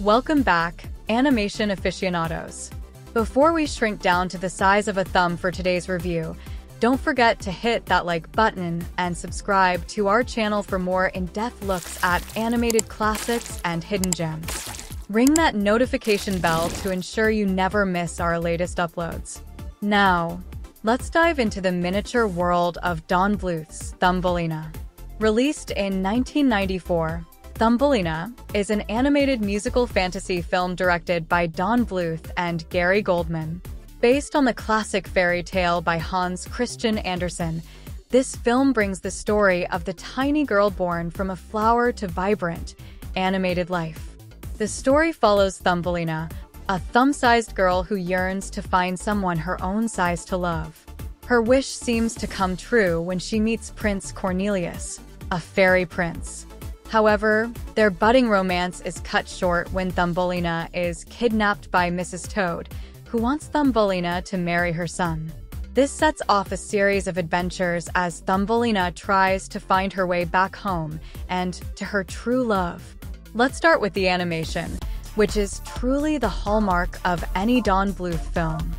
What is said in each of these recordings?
Welcome back, animation aficionados. Before we shrink down to the size of a thumb for today's review, don't forget to hit that like button and subscribe to our channel for more in-depth looks at animated classics and hidden gems. Ring that notification bell to ensure you never miss our latest uploads. Now, let's dive into the miniature world of Don Bluth's Thumbelina. Released in 1994, Thumbelina is an animated musical fantasy film directed by Don Bluth and Gary Goldman. Based on the classic fairy tale by Hans Christian Andersen, this film brings the story of the tiny girl born from a flower to vibrant, animated life. The story follows Thumbelina, a thumb-sized girl who yearns to find someone her own size to love. Her wish seems to come true when she meets Prince Cornelius, a fairy prince. However, their budding romance is cut short when Thumbelina is kidnapped by Mrs. Toad, who wants Thumbelina to marry her son. This sets off a series of adventures as Thumbelina tries to find her way back home and to her true love. Let's start with the animation, which is truly the hallmark of any Don Bluth film.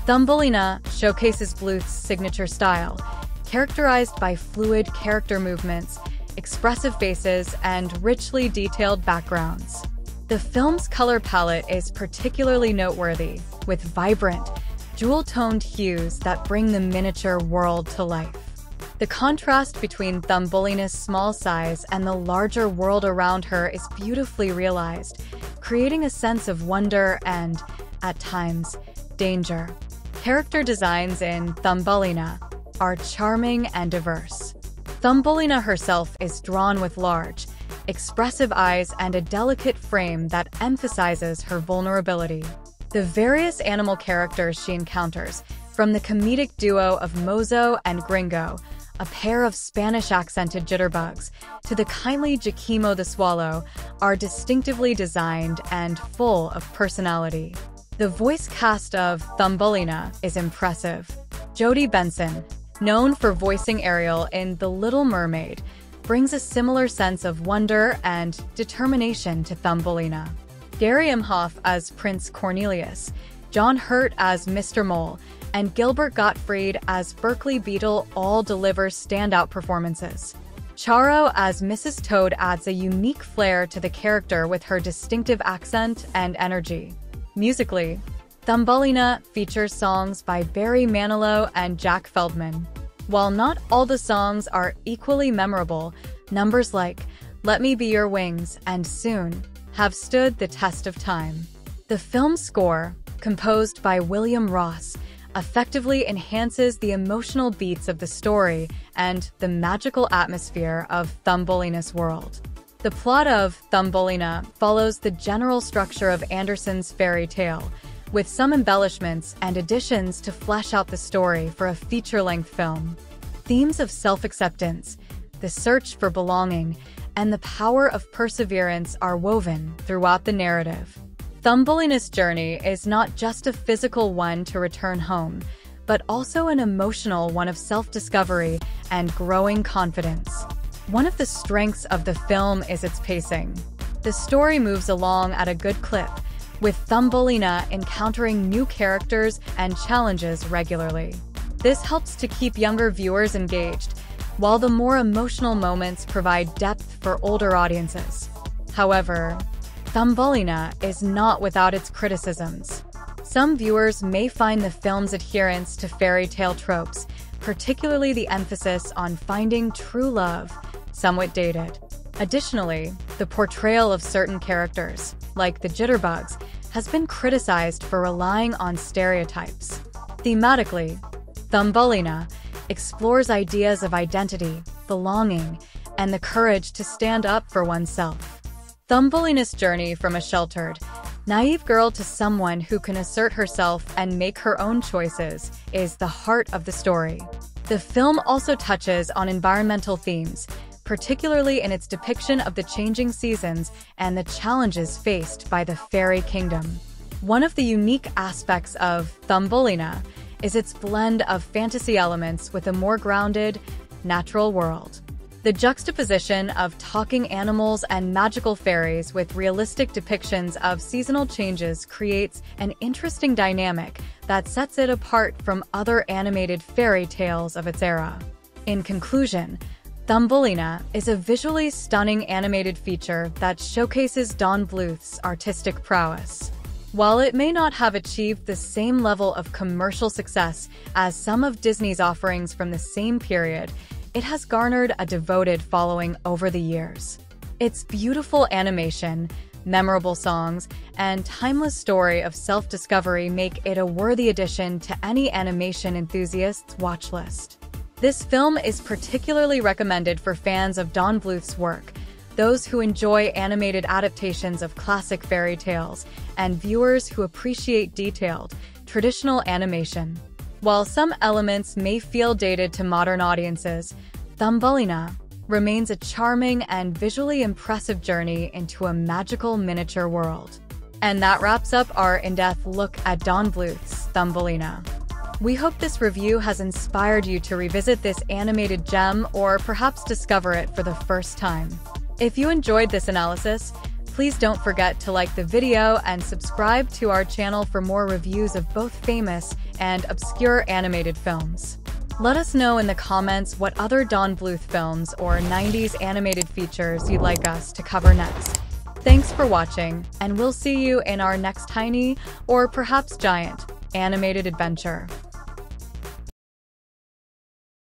Thumbelina showcases Bluth's signature style, characterized by fluid character movements, expressive faces, and richly detailed backgrounds. The film's color palette is particularly noteworthy, with vibrant, jewel-toned hues that bring the miniature world to life. The contrast between Thumbelina's small size and the larger world around her is beautifully realized, creating a sense of wonder and, at times, danger. Character designs in Thumbelina are charming and diverse. Thumbelina herself is drawn with large, expressive eyes and a delicate frame that emphasizes her vulnerability. The various animal characters she encounters, from the comedic duo of Mozo and Gringo, a pair of Spanish-accented jitterbugs, to the kindly Jaquimo the swallow, are distinctively designed and full of personality. The voice cast of Thumbelina is impressive. Jodie Benson, known for voicing Ariel in The Little Mermaid, brings a similar sense of wonder and determination to Thumbelina. Gary Imhoff as Prince Cornelius, John Hurt as Mr. Mole, and Gilbert Gottfried as Berkeley Beetle all deliver standout performances. Charo as Mrs. Toad adds a unique flair to the character with her distinctive accent and energy. Musically, Thumbelina features songs by Barry Manilow and Jack Feldman. While not all the songs are equally memorable, numbers like Let Me Be Your Wings and Soon have stood the test of time. The film's score, composed by William Ross, effectively enhances the emotional beats of the story and the magical atmosphere of Thumbelina's world. The plot of Thumbelina follows the general structure of Andersen's fairy tale, with some embellishments and additions to flesh out the story for a feature-length film. Themes of self-acceptance, the search for belonging, and the power of perseverance are woven throughout the narrative. Thumbelina's journey is not just a physical one to return home, but also an emotional one of self-discovery and growing confidence. One of the strengths of the film is its pacing. The story moves along at a good clip, with Thumbelina encountering new characters and challenges regularly. This helps to keep younger viewers engaged, while the more emotional moments provide depth for older audiences. However, Thumbelina is not without its criticisms. Some viewers may find the film's adherence to fairy tale tropes, particularly the emphasis on finding true love, somewhat dated. Additionally, the portrayal of certain characters, like the jitterbugs, has been criticized for relying on stereotypes. Thematically, Thumbelina explores ideas of identity, belonging, and the courage to stand up for oneself. Thumbelina's journey from a sheltered, naive girl to someone who can assert herself and make her own choices is the heart of the story. The film also touches on environmental themes, particularly in its depiction of the changing seasons and the challenges faced by the fairy kingdom. One of the unique aspects of Thumbelina is its blend of fantasy elements with a more grounded, natural world. The juxtaposition of talking animals and magical fairies with realistic depictions of seasonal changes creates an interesting dynamic that sets it apart from other animated fairy tales of its era. In conclusion, Thumbelina is a visually stunning animated feature that showcases Don Bluth's artistic prowess. While it may not have achieved the same level of commercial success as some of Disney's offerings from the same period, it has garnered a devoted following over the years. Its beautiful animation, memorable songs, and timeless story of self-discovery make it a worthy addition to any animation enthusiast's watch list. This film is particularly recommended for fans of Don Bluth's work, those who enjoy animated adaptations of classic fairy tales, and viewers who appreciate detailed, traditional animation. While some elements may feel dated to modern audiences, Thumbelina remains a charming and visually impressive journey into a magical miniature world. And that wraps up our in-depth look at Don Bluth's Thumbelina. We hope this review has inspired you to revisit this animated gem or perhaps discover it for the first time. If you enjoyed this analysis, please don't forget to like the video and subscribe to our channel for more reviews of both famous and obscure animated films. Let us know in the comments what other Don Bluth films or 90s animated features you'd like us to cover next. Thanks for watching, and we'll see you in our next tiny, or perhaps giant, animated adventure.